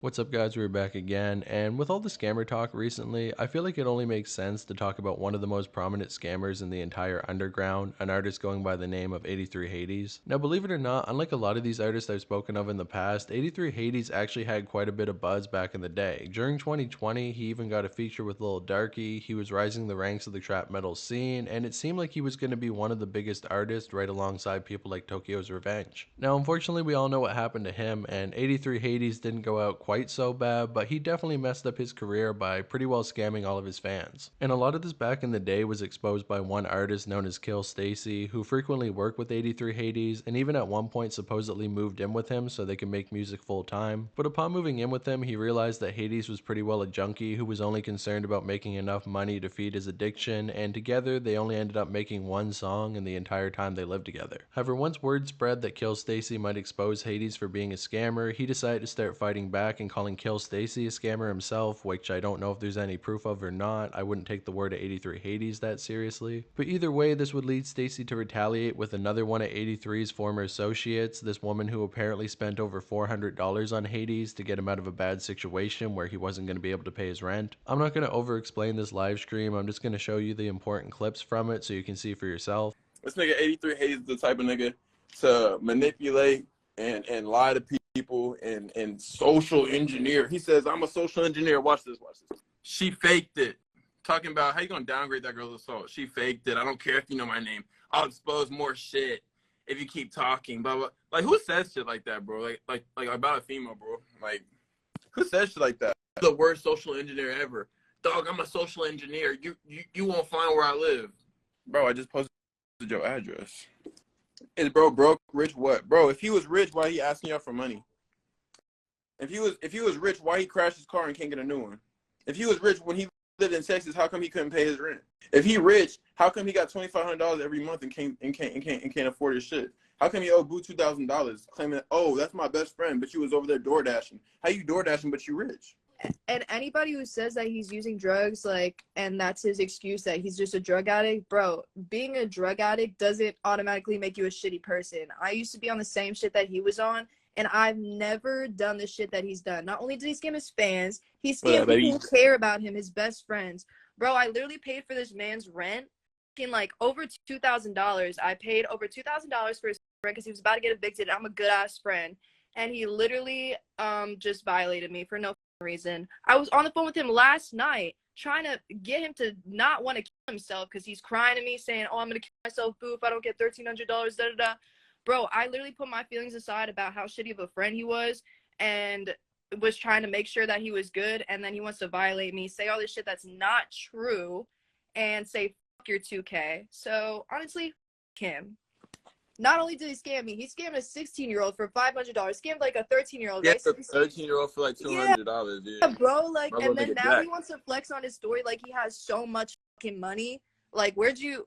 What's up, guys? We're back again, and with all the scammer talk recently, I feel like it only makes sense to talk about one of the most prominent scammers in the entire underground, an artist going by the name of 83Hades. Now, believe it or not, unlike a lot of these artists I've spoken of in the past, 83Hades actually had quite a bit of buzz back in the day. During 2020, he even got a feature with Lil Darky, he was rising the ranks of the trap metal scene, and it seemed like he was going to be one of the biggest artists right alongside people like Tokyo's Revenge. Now, unfortunately, we all know what happened to him, and 83Hades didn't go out quite so bad, but he definitely messed up his career by pretty well scamming all of his fans. And a lot of this back in the day was exposed by one artist known as Kill Stacy, who frequently worked with 83Hades and even at one point supposedly moved in with him so they could make music full time. But upon moving in with him, he realized that Hades was pretty well a junkie who was only concerned about making enough money to feed his addiction, and together they only ended up making one song in the entire time they lived together. However, once word spread that Kill Stacy might expose Hades for being a scammer, he decided to start fighting back and calling Kill Stacy a scammer himself, which I don't know if there's any proof of or not. I wouldn't take the word of 83Hades that seriously. But either way, this would lead Stacy to retaliate with another one of 83's former associates, this woman who apparently spent over $400 on Hades to get him out of a bad situation where he wasn't going to be able to pay his rent. I'm not going to over explain this live stream, I'm just going to show you the important clips from it so you can see for yourself. This nigga 83 Hayes the type of nigga to manipulate and lie to people and social engineer. He says, I'm a social engineer. Watch this, watch this. She faked it. Talking about how you gonna downgrade that girl's assault. She faked it. I don't care if you know my name. I'll expose more shit if you keep talking. Blah blah. Like who says shit like that, bro? Like about a female, bro. Like who says shit like that? The worst social engineer ever. Dog, I'm a social engineer. You won't find where I live. Bro, I just posted your address. Is bro broke, rich, what? Bro, if he was rich, why he asking y'all for money? If he was rich, why he crashed his car and can't get a new one? If he was rich when he lived in Texas, how come he couldn't pay his rent? If he rich, how come he got $2,500 every month and can't afford his shit? How come he owe Boo $2,000 claiming, oh, that's my best friend, but you was over there door dashing? How you door dashing but you rich? And anybody who says that he's using drugs, like, and that's his excuse that he's just a drug addict, bro, being a drug addict doesn't automatically make you a shitty person. I used to be on the same shit that he was on, and I've never done the shit that he's done. Not only did he scam his fans, he scammed people who care about him, his best friends. Bro, I literally paid for this man's rent, like over $2,000. I paid over $2,000 for his rent because he was about to get evicted. I'm a good ass friend, and he literally just violated me for no reason. I was on the phone with him last night trying to get him to not want to kill himself because he's crying to me saying, oh, I'm gonna kill myself, boo, if I don't get $1,300, da da da. Bro, I literally put my feelings aside about how shitty of a friend he was and was trying to make sure that he was good, and then he wants to violate me, say all this shit that's not true, and say fuck your 2K. So honestly, him. Not only did he scam me, he scammed a 16-year-old for $500. Scammed like a 13-year-old. Yeah, a 13-year-old for like $200. Yeah, bro. Like, My and then now Jack. he wants to flex on his story like he has so much fucking money. Like, weren't you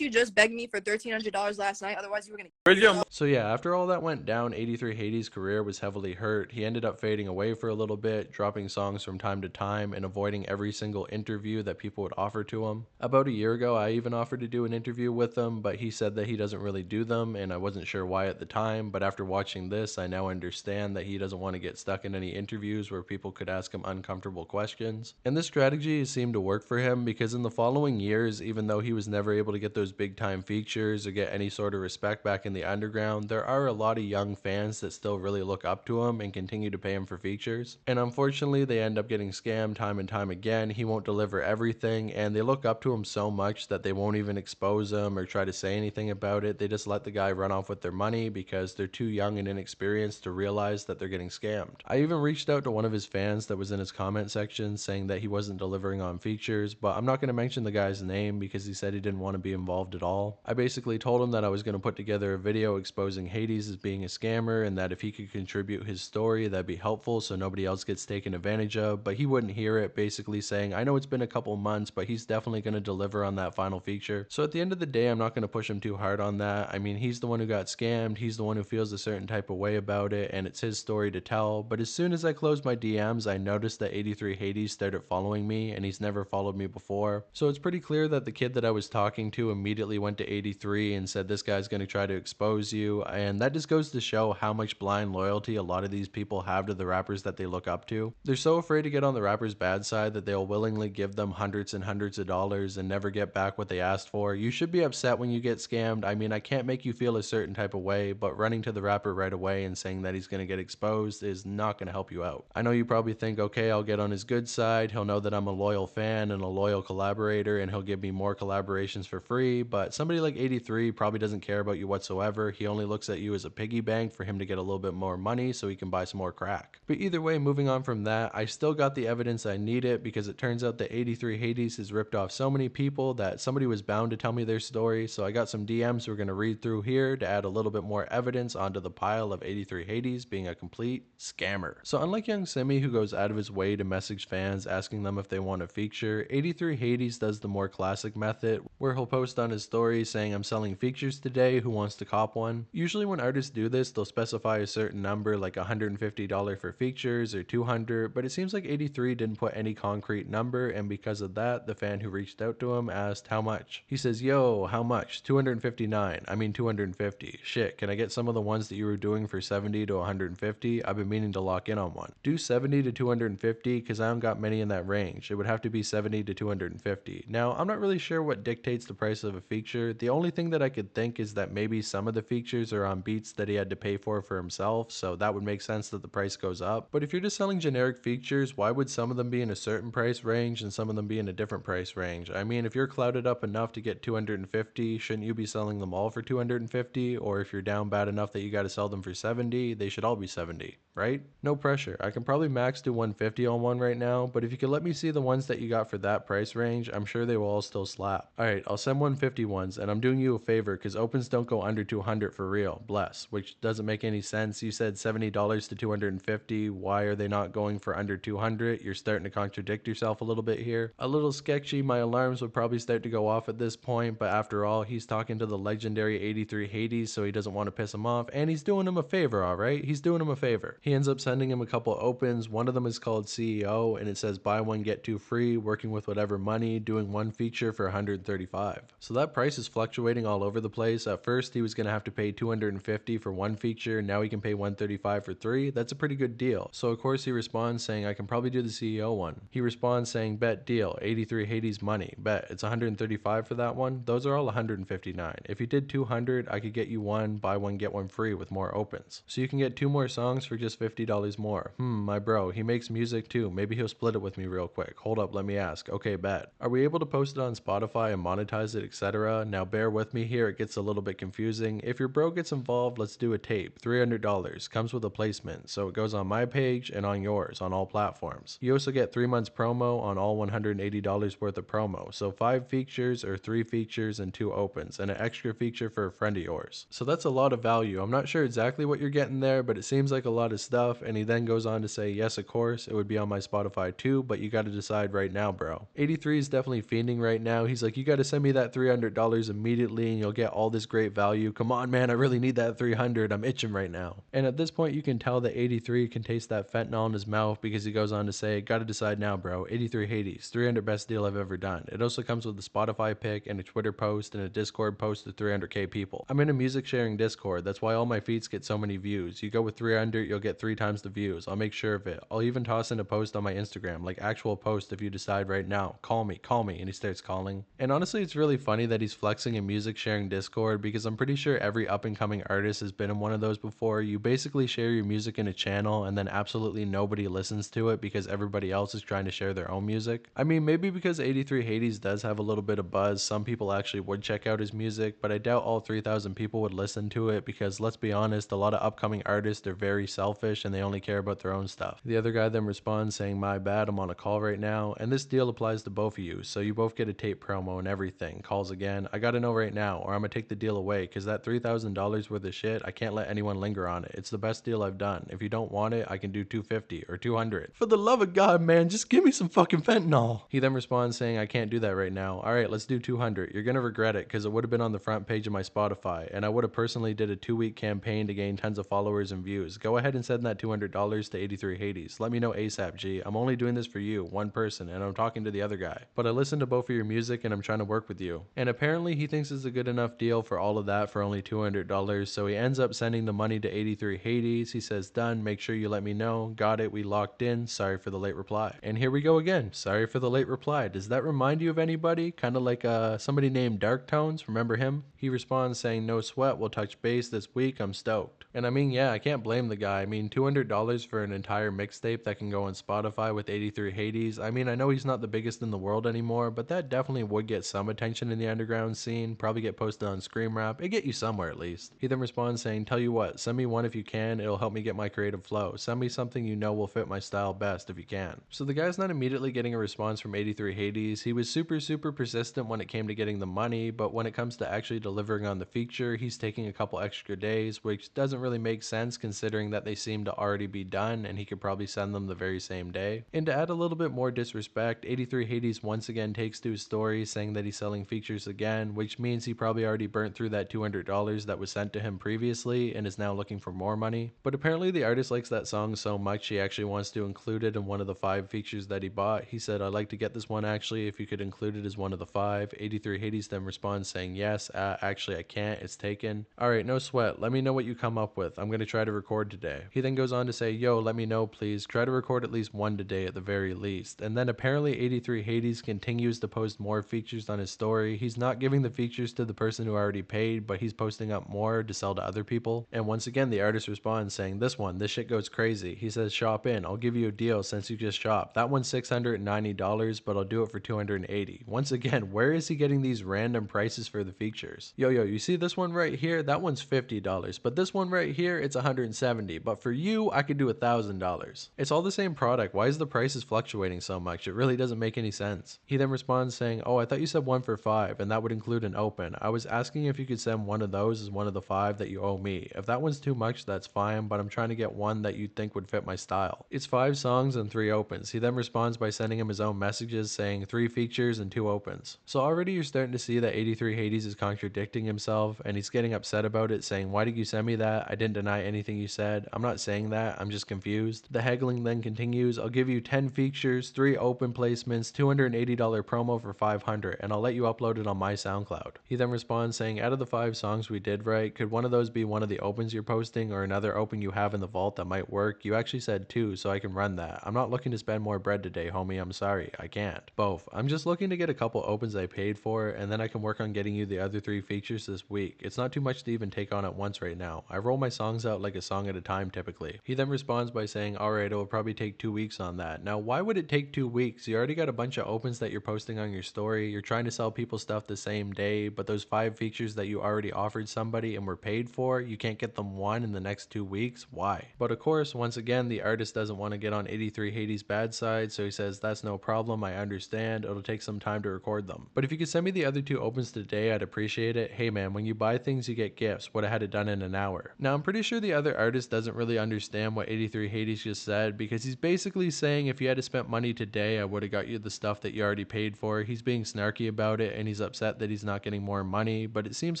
just begging me for $1,300 last night? Otherwise, you were gonna. So yeah, after all that went down, 83Hades' career was heavily hurt. He ended up fading away for a little bit, dropping songs from time to time, and avoiding every single interview that people would offer to him. About a year ago, I even offered to do an interview with him, but he said that he doesn't really do them, and I wasn't sure why at the time, but after watching this, I now understand that he doesn't want to get stuck in any interviews where people could ask him uncomfortable questions. And this strategy seemed to work for him because in the following years, even though he was never able to get those big time features or get any sort of respect back in the underground, there are a lot of young fans that still really look up to him and continue to pay him for features. And unfortunately, they end up getting scammed time and time again. He won't deliver everything, and they look up to him so much that they won't even expose him or try to say anything about it. They just let the guy run off with their money because they're too young and inexperienced to realize that they're getting scammed. I even reached out to one of his fans that was in his comment section saying that he wasn't delivering on features, but I'm not going to mention the guy's name because he said he didn't want to be involved at all. I basically told him that I was going to put together a video exposing Hades as being a scammer and that if he could contribute his story, that'd be helpful so nobody else gets taken advantage of, but he wouldn't hear it, basically saying, I know it's been a couple months, but he's definitely going to deliver on that final feature. So at the end of the day, I'm not going to push him too hard on that. I mean, he's the one who got scammed, he's the one who feels a certain type of way about it, and it's his story to tell, but as soon as I closed my DMs, I noticed that 83Hades started following me, and he's never followed me before. So it's pretty clear that the kid kid that I was talking to immediately went to 83 and said this guy's going to try to expose you, and that just goes to show how much blind loyalty a lot of these people have to the rappers that they look up to. They're so afraid to get on the rapper's bad side that they'll willingly give them hundreds and hundreds of dollars and never get back what they asked for. You should be upset when you get scammed. I mean, I can't make you feel a certain type of way, but running to the rapper right away and saying that he's going to get exposed is not going to help you out. I know you probably think, okay, I'll get on his good side, he'll know that I'm a loyal fan and a loyal collaborator, and he'll give me more collaborations for free, but somebody like 83 probably doesn't care about you whatsoever. He only looks at you as a piggy bank for him to get a little bit more money so he can buy some more crack. But either way, moving on from that, I still got the evidence I needed, because it turns out that 83Hades has ripped off so many people that somebody was bound to tell me their story, so I got some DMs we're going to read through here to add a little bit more evidence onto the pile of 83Hades being a complete scammer. So unlike Young Simi, who goes out of his way to message fans asking them if they want a feature, 83Hades does the more classic method, where he'll post on his story saying, I'm selling features today, who wants to cop one? Usually when artists do this, they'll specify a certain number, like $150 for features or $200, but it seems like 83 didn't put any concrete number, and because of that, the fan who reached out to him asked how much. He says, yo, how much? 259. I mean 250. Shit, can I get some of the ones that you were doing for 70 to 150? I've been meaning to lock in on one. Do 70 to 250, because I don't got many in that range. It would have to be 70 to 250. Now, I'm not really sure what dictates the price of a feature. The only thing that I could think is that maybe some of the features are on beats that he had to pay for himself, so that would make sense that the price goes up. But if you're just selling generic features, why would some of them be in a certain price range and some of them be in a different price range? I mean, if you're clouded up enough to get 250, shouldn't you be selling them all for 250? Or if you're down bad enough that you got to sell them for 70, they should all be 70, right? No pressure. I can probably max do 150 on one right now, but if you could let me see the ones that you got for that price range, I'm sure they will all still slap. Alright, I'll send 150 ones, and I'm doing you a favor because opens don't go under 200 for real, bless, which doesn't make any sense. You said $70 to 250, why are they not going for under 200? You're starting to contradict yourself a little bit here. A little sketchy, my alarms would probably start to go off at this point, but after all, he's talking to the legendary 83Hades, so he doesn't want to piss him off, and he's doing him a favor, alright? He's doing him a favor. He ends up sending him a couple opens. One of them is called CEO, and it says buy one get two free, working with whatever money, doing one feature for 135. So that price is fluctuating all over the place. At first he was going to have to pay 250 for one feature, now he can pay 135 for three. That's a pretty good deal. So of course he responds saying I can probably do the CEO one. He responds saying bet deal, 83Hades money, bet it's 135 for that one. Those are all 159. If you did 200, I could get you one, buy one get one free with more opens. So you can get two more songs for just $50 more. My bro, he makes music too. Maybe he'll split it with me real quick. Hold up, let me ask. Okay, bet. Are we able to post it on Spotify and monetize it, etc.? Now bear with me here, it gets a little bit confusing. If your bro gets involved, let's do a tape. $300. Comes with a placement, so it goes on my page and on yours on all platforms. You also get 3 months promo on all $180 worth of promo. So 5 features or 3 features and 2 opens, and an extra feature for a friend of yours. So that's a lot of value. I'm not sure exactly what you're getting there, but it seems like a lot of stuff. And he then goes on to say, yes, of course, it would be on my Spotify too, but you got to decide right now, bro. 83 is definitely fiending right now. He's like, you got to send me that $300 immediately and you'll get all this great value. Come on, man, I really need that 300. I'm itching right now. And at this point, you can tell that 83 can taste that fentanyl in his mouth, because he goes on to say, got to decide now, bro. 83Hades, 300 best deal I've ever done. It also comes with a Spotify pic and a Twitter post and a Discord post to 300k people. I'm in a music sharing Discord. That's why all my feeds get so many views. You go with 300, you'll get 3 times the views. I'll make sure of it. I'll even toss in a post on my Instagram, like actual post if you decide right now. Call me, and he starts calling. And honestly, it's really funny that he's flexing a music sharing Discord, because I'm pretty sure every up and coming artist has been in one of those before. You basically share your music in a channel and then absolutely nobody listens to it because everybody else is trying to share their own music. I mean, maybe because 83Hades does have a little bit of buzz, some people actually would check out his music, but I doubt all 3,000 people would listen to it, because let's be honest, a lot of upcoming artists are very selfish and they only care about their own stuff. The other guy then responds saying, my bad, I'm on a call right now, and this deal applies to both of you, so you both get a tape promo and everything. Calls again, I gotta know right now or I'm gonna take the deal away, because that $3,000 worth of shit, I can't let anyone linger on it. It's the best deal I've done. If you don't want it, I can do 250 or 200. For the love of God, man, just give me some fucking fentanyl. He then responds saying, I can't do that right now. Alright, let's do 200. You're gonna regret it, because it would have been on the front page of my Spotify, and I would have personally did a 2-week campaign to gain tons of followers and views. Go ahead and send that $200 to 83Hades. Let me know ASAP, G. I'm only doing this for you, one person, and I'm talking to the other guy. But I listened to both of your music music and I'm trying to work with you. And apparently he thinks it's a good enough deal for all of that for only $200, so he ends up sending the money to 83Hades. He says, done, make sure you let me know. Got it, we locked in. Sorry for the late reply. And here we go again. Sorry for the late reply. Does that remind you of anybody? Kind of like somebody named Dark Tones. Remember him? He responds saying, no sweat, we'll touch base this week. I'm stoked. And I mean, yeah, I can't blame the guy. I mean, $200 for an entire mixtape that can go on Spotify with 83Hades. I mean, I know he's not the biggest in the world anymore, but that definitely would get some attention in the underground scene. Probably get posted on Scream Rap. It'd get you somewhere at least. He then responds saying, tell you what, send me one if you can. It'll help me get my creative flow. Send me something you know will fit my style best if you can. So the guy's not immediately getting a response from 83Hades. He was super persistent when it came to getting the money, but when it comes to actually delivering on the feature, he's taking a couple extra days, which doesn't really make sense considering that they seem to already be done and he could probably send them the very same day. And to add a little bit more disrespect, 83Hades once again takes to his story saying that he's selling features again, which means he probably already burnt through that $200 that was sent to him previously and is now looking for more money. But apparently the artist likes that song so much he actually wants to include it in one of the 5 features that he bought. He said, I'd like to get this one actually, if you could include it as one of the 5. 83Hades then responds saying, yes, actually I can't, it's taken. Alright, no sweat, let me know what you come up with. I'm gonna try to record today. He then goes on to say, yo, let me know please, try to record at least one today at the very least. And then apparently 83Hades continues to post more features on his story. He's not giving the features to the person who already paid, but he's posting up more to sell to other people. And once again the artist responds saying, this shit goes crazy. He says, shop in, I'll give you a deal since you just shopped. That one's $690, but I'll do it for $280. Once again, where is he getting these random prices for the features? Yo, you see this one right here? That one's $50, but this one right here, it's $170. But for you, I could do $1,000. It's all the same product. Why is the prices fluctuating so much? It really doesn't make any sense. He then responds saying, oh, I thought you said 1 for 5, and that would include an open. I was asking if you could send one of those as one of the 5 that you owe me. If that one's too much, that's fine, but I'm trying to get one that you'd think would fit my style. It's 5 songs and 3 opens. He then responds by sending him his own messages saying 3 features and 2 opens. So already you're starting to see that 83Hades is contradicting himself, and he's getting upset about it, saying, why did you send me that? I didn't deny anything you said. I'm not saying that, I'm just confused. The haggling then continues, I'll give you 10 features, 3 open placements, $280 promo for $500, and I'll let you upload it on my SoundCloud. He then responds saying, out of the 5 songs we did write, could one of those be one of the opens you're posting or another open you have in the vault that might work? You actually said 2, so I can run that. I'm not looking to spend more bread today, homie. I'm sorry, I can't. Both. I'm just looking to get a couple opens I paid for, and then I can work on getting you the other 3 features this week. It's not too much to even take on at once right now. I roll my songs out like a song at a time typically. He then responds by saying, alright, it will probably take 2 weeks on that. Now, why would it take 2 weeks? You already got a bunch of opens that you're posting on your story. You're trying to sell people stuff the same day, but those 5 features that you already offered somebody and were paid for, you can't get them one in the next 2 weeks? Why? But of course, once again, the artist doesn't want to get on 83Hades' bad side, so he says, that's no problem, I understand, it'll take some time to record them. But if you could send me the other 2 opens today, I'd appreciate it. Hey man, when you buy things, you get gifts. Would have had it done in an hour. Now, I'm pretty sure the other artist doesn't really understand what 83Hades just said, because he's basically saying, if you had to spend money today, I would have got you the stuff that you already paid for. He's being snarky about it, and he's upset that he's not getting more money, but it seems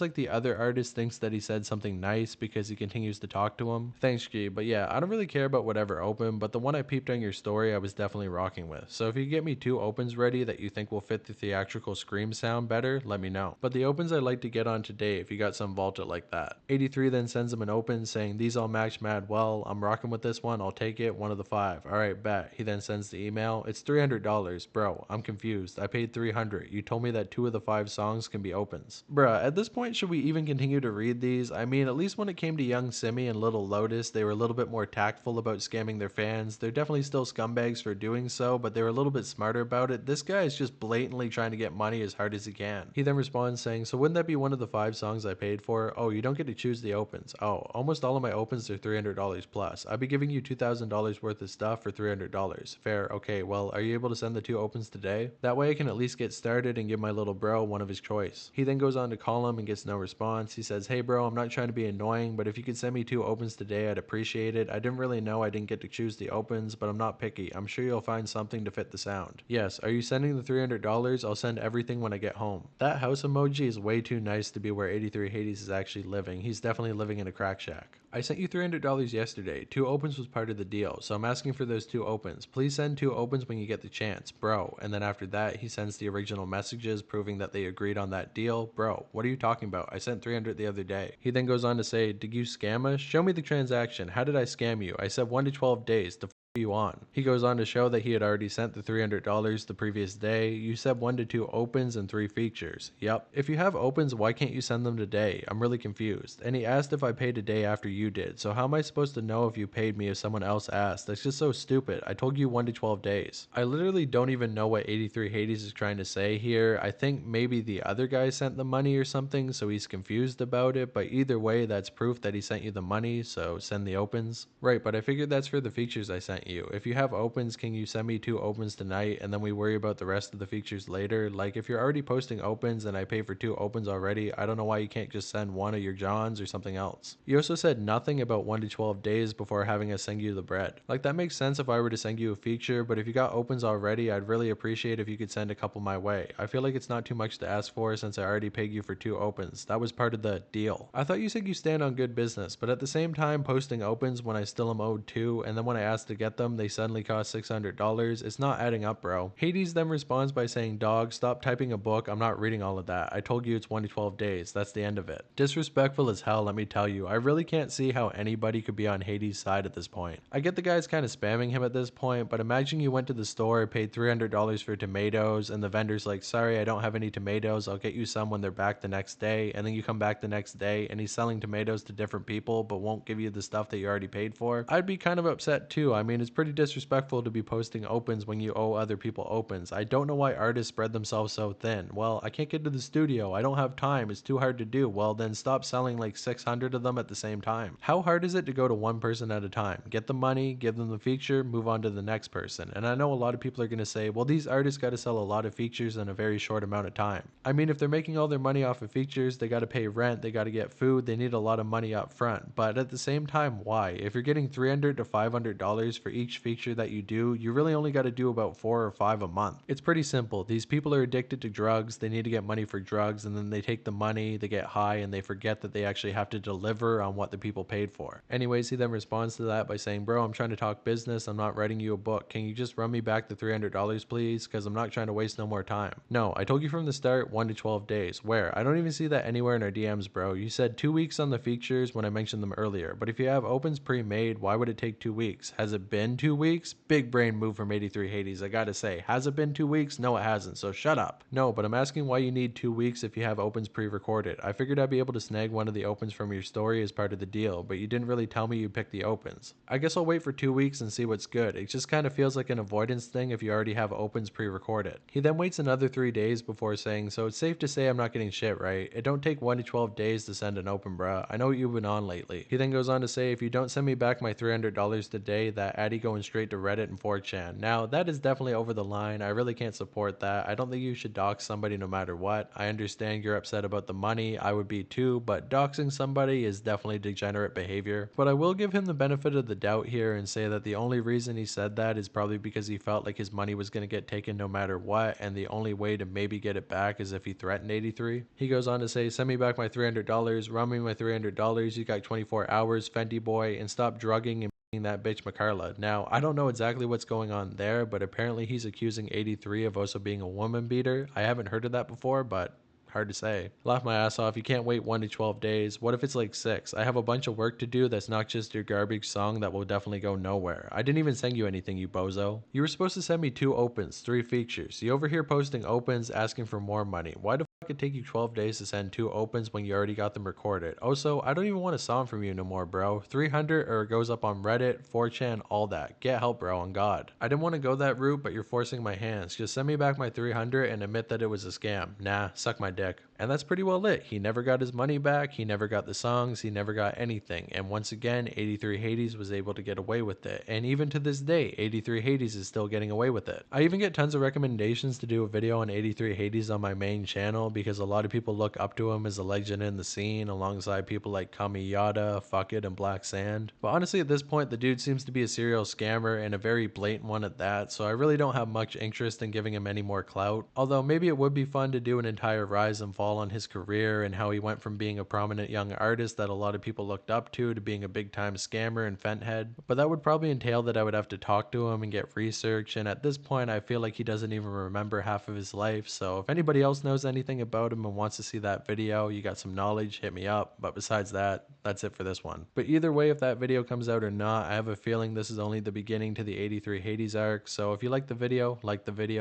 like the other artist thinks that he said something nice because he continues to talk to him. Thanks, G, but yeah, I don't really care about whatever open, but the one I peeped on your story, I was definitely rocking with. So if you get me 2 opens ready that you think will fit the theatrical scream sound better, let me know. But the opens I'd like to get on today if you got some vaulted like that. 83 then sends him an open saying, these all match mad well, I'm rocking with this one, I'll take it, one of the 5. Alright, bet. He then sends the email, it's $300. Bro, I'm confused. I paid $300. You told me that 2 of the 5 songs can be opens. Bruh, at this point, should we even continue to read these? I mean, at least when it came to Young Simi and Little Lotus, they were a little bit more tactful about scamming their fans. They're definitely still scumbags for doing so, but they were a little bit smarter about it. This guy is just blatantly trying to get money as hard as he can. He then responds saying, so wouldn't that be one of the 5 songs I paid for? Oh, you don't get to choose the opens. Oh, almost all of my opens are $300 plus. I'll be giving you $2,000 worth of stuff for $300. Fair. Okay, well, are you able to send the 2 opens today? That way I can at least get started and give my little bro one of his choice. He then goes on to call him and gets no response. He says, hey bro, I'm not trying to be annoying, but if you could send me 2 opens today, I'd appreciate it. I didn't really know I didn't get to choose the opens, but I'm not picky. I'm sure you'll find something to fit the sound. Yes, are you sending the $300? I'll send everything when I get home. That house emoji is way too nice to be where 83Hades is actually living. He's definitely living in a crack shack. I sent you $300 yesterday. 2 opens was part of the deal, so I'm asking for those 2 opens. Please send 2 opens when you get the chance, bro. And then after that, he sends the original messages proving that they agreed on that deal. Bro, what are you talking about? I sent 300 the other day. He then goes on to say, did you scam us? Show me the transaction. How did I scam you? I said 1 to 12 days. The you on. He goes on to show that he had already sent the $300 the previous day. You said 1 to 2 opens and 3 features. Yep. If you have opens, why can't you send them today? I'm really confused. And he asked if I paid a day after you did. So how am I supposed to know if you paid me if someone else asked? That's just so stupid. I told you 1 to 12 days. I literally don't even know what 83 Hades is trying to say here. I think maybe the other guy sent the money or something, so he's confused about it. But either way, that's proof that he sent you the money, so send the opens. Right, but I figured that's for the features I sent you. If you have opens, can you send me 2 opens tonight and then we worry about the rest of the features later? Like, if you're already posting opens and I pay for 2 opens already, I don't know why you can't just send one of your Johns or something else. You also said nothing about 1 to 12 days before having us send you the bread. Like, that makes sense if I were to send you a feature, but if you got opens already, I'd really appreciate if you could send a couple my way. I feel like it's not too much to ask for since I already paid you for 2 opens. That was part of the deal. I thought you said you stand on good business, but at the same time posting opens when I still am owed 2, and then when I asked to get them, they suddenly cost $600. It's not adding up, bro. Hades then responds by saying, dog, stop typing a book. I'm not reading all of that. I told you it's 1 to 12 days. That's the end of it. Disrespectful as hell, let me tell you. I really can't see how anybody could be on Hades' side at this point. I get the guy's kind of spamming him at this point, but imagine you went to the store, paid $300 for tomatoes, and the vendor's like, sorry, I don't have any tomatoes. I'll get you some when they're back the next day. And then you come back the next day and he's selling tomatoes to different people, but won't give you the stuff that you already paid for. I'd be kind of upset too. I mean, it's pretty disrespectful to be posting opens when you owe other people opens. I don't know why artists spread themselves so thin. Well, I can't get to the studio. I don't have time. It's too hard to do. Well, then stop selling like 600 of them at the same time. How hard is it to go to one person at a time? Get the money, give them the feature, move on to the next person. And I know a lot of people are going to say, well, these artists got to sell a lot of features in a very short amount of time. I mean, if they're making all their money off of features, they got to pay rent, they got to get food, they need a lot of money up front. But at the same time, why? If you're getting $300 to $500 for each feature that you do, you really only got to do about 4 or 5 a month. It's pretty simple. These people are addicted to drugs, they need to get money for drugs, and then they take the money, they get high, and they forget that they actually have to deliver on what the people paid for. Anyways, he then responds to that by saying, bro, I'm trying to talk business, I'm not writing you a book. Can you just run me back the $300 please? Because I'm not trying to waste no more time. No, I told you from the start 1 to 12 days. Where? I don't even see that anywhere in our DMs, bro. You said 2 weeks on the features when I mentioned them earlier, but if you have opens pre-made, why would it take 2 weeks? Has it been 2 weeks? Big brain move from 83 Hades, I gotta say. Has it been 2 weeks? No, it hasn't, so shut up. No, but I'm asking why you need 2 weeks if you have opens pre-recorded. I figured I'd be able to snag one of the opens from your story as part of the deal, but you didn't really tell me you picked the opens. I guess I'll wait for 2 weeks and see what's good. It just kind of feels like an avoidance thing if you already have opens pre-recorded. He then waits another 3 days before saying, so it's safe to say I'm not getting shit, right? It don't take 1 to 12 days to send an open, bruh. I know what you've been on lately. He then goes on to say, if you don't send me back my $300 today, that Addy going straight to Reddit and 4chan. Now, that is definitely over the line. I really can't support that. I don't think you should dox somebody no matter what. I understand you're upset about the money. I would be too, but doxing somebody is definitely degenerate behavior. But I will give him the benefit of the doubt here and say that the only reason he said that is probably because he felt like his money was going to get taken no matter what, and the only way to maybe get it back is if he threatened 83. He goes on to say, send me back my $300, run me my $300, you got 24 hours, Fenty boy, and stop drugging and that bitch Makarla. Now, I don't know exactly what's going on there, but apparently he's accusing 83 of also being a woman beater. I haven't heard of that before, but hard to say. Laugh my ass off. You can't wait 1 to 12 days. What if it's like 6? I have a bunch of work to do that's not just your garbage song that will definitely go nowhere. I didn't even send you anything, you bozo. You were supposed to send me 2 opens, 3 features. You over here posting opens, asking for more money. Why the fuck it take you 12 days to send 2 opens when you already got them recorded? Also, I don't even want a song from you no more, bro. 300 or it goes up on Reddit, 4chan, all that. Get help, bro, on God. I didn't want to go that route, but you're forcing my hands. Just send me back my 300 and admit that it was a scam. Nah, suck my dick. And that's pretty well it. He never got his money back, he never got the songs, he never got anything. And once again, 83 Hades was able to get away with it. And even to this day, 83 Hades is still getting away with it. I even get tons of recommendations to do a video on 83 Hades on my main channel because a lot of people look up to him as a legend in the scene alongside people like Kamiyada, Fuck It, and Black Sand. But honestly, at this point, the dude seems to be a serial scammer and a very blatant one at that, so I really don't have much interest in giving him any more clout. Although maybe it would be fun to do an entire rise and fall on his career and how he went from being a prominent young artist that a lot of people looked up to being a big time scammer and fenthead. But that would probably entail that I would have to talk to him and get research, and at this point I feel like he doesn't even remember half of his life. So if anybody else knows anything about him and wants to see that video, you got some knowledge, hit me up. But besides that, that's it for this one. But either way, if that video comes out or not, I have a feeling this is only the beginning to the 83 Hades arc. So if you like the video,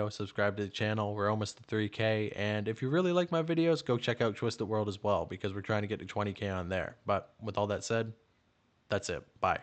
subscribe to the channel. We're almost to 3K, and if you really like my videos, go check out Twisted World as well, because we're trying to get to 20K on there. But with all that said, that's it. Bye.